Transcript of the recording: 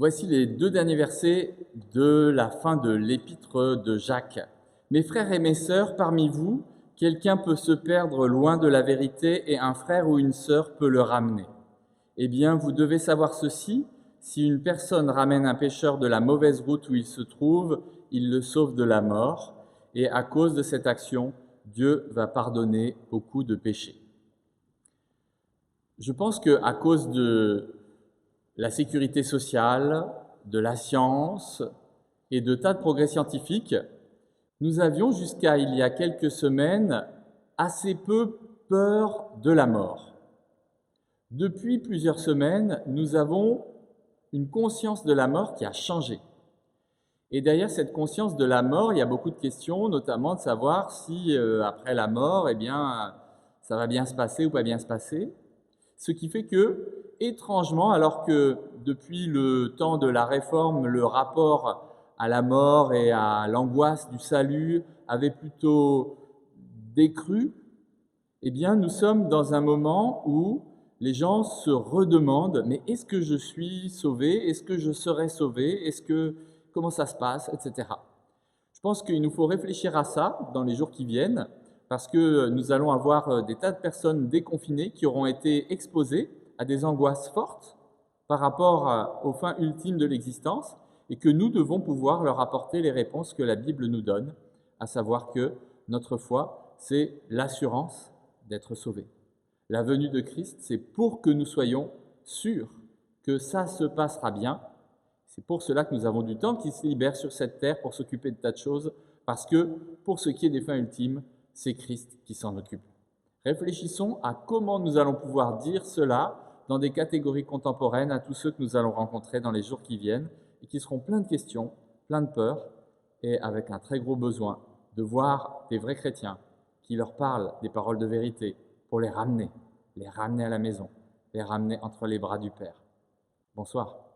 Voici les deux derniers versets de la fin de l'épître de Jacques. « Mes frères et mes sœurs, parmi vous, quelqu'un peut se perdre loin de la vérité et un frère ou une sœur peut le ramener. Eh bien, vous devez savoir ceci, si une personne ramène un pécheur de la mauvaise route où il se trouve, il le sauve de la mort, et à cause de cette action, Dieu va pardonner beaucoup de péchés. » Je pense qu'à cause de la sécurité sociale, de la science et de tas de progrès scientifiques, nous avions jusqu'à il y a quelques semaines assez peu peur de la mort. Depuis plusieurs semaines, nous avons une conscience de la mort qui a changé. Et derrière cette conscience de la mort, il y a beaucoup de questions, notamment de savoir si après la mort, ça va bien se passer ou pas bien se passer. Ce qui fait que, étrangement, alors que depuis le temps de la Réforme, le rapport à la mort et à l'angoisse du salut avait plutôt décru, eh bien, nous sommes dans un moment où les gens se redemandent « mais est-ce que je suis sauvé? Est-ce que je serai sauvé? Comment ça se passe ?» etc. Je pense qu'il nous faut réfléchir à ça dans les jours qui viennent, parce que nous allons avoir des tas de personnes déconfinées qui auront été exposées à des angoisses fortes par rapport aux fins ultimes de l'existence et que nous devons pouvoir leur apporter les réponses que la Bible nous donne, à savoir que notre foi, c'est l'assurance d'être sauvés. La venue de Christ, c'est pour que nous soyons sûrs que ça se passera bien. C'est pour cela que nous avons du temps qui se libère sur cette terre pour s'occuper de tas de choses, parce que pour ce qui est des fins ultimes, c'est Christ qui s'en occupe. Réfléchissons à comment nous allons pouvoir dire cela dans des catégories contemporaines à tous ceux que nous allons rencontrer dans les jours qui viennent et qui seront pleins de questions, pleins de peurs et avec un très gros besoin de voir des vrais chrétiens qui leur parlent des paroles de vérité pour les ramener à la maison, les ramener entre les bras du Père. Bonsoir.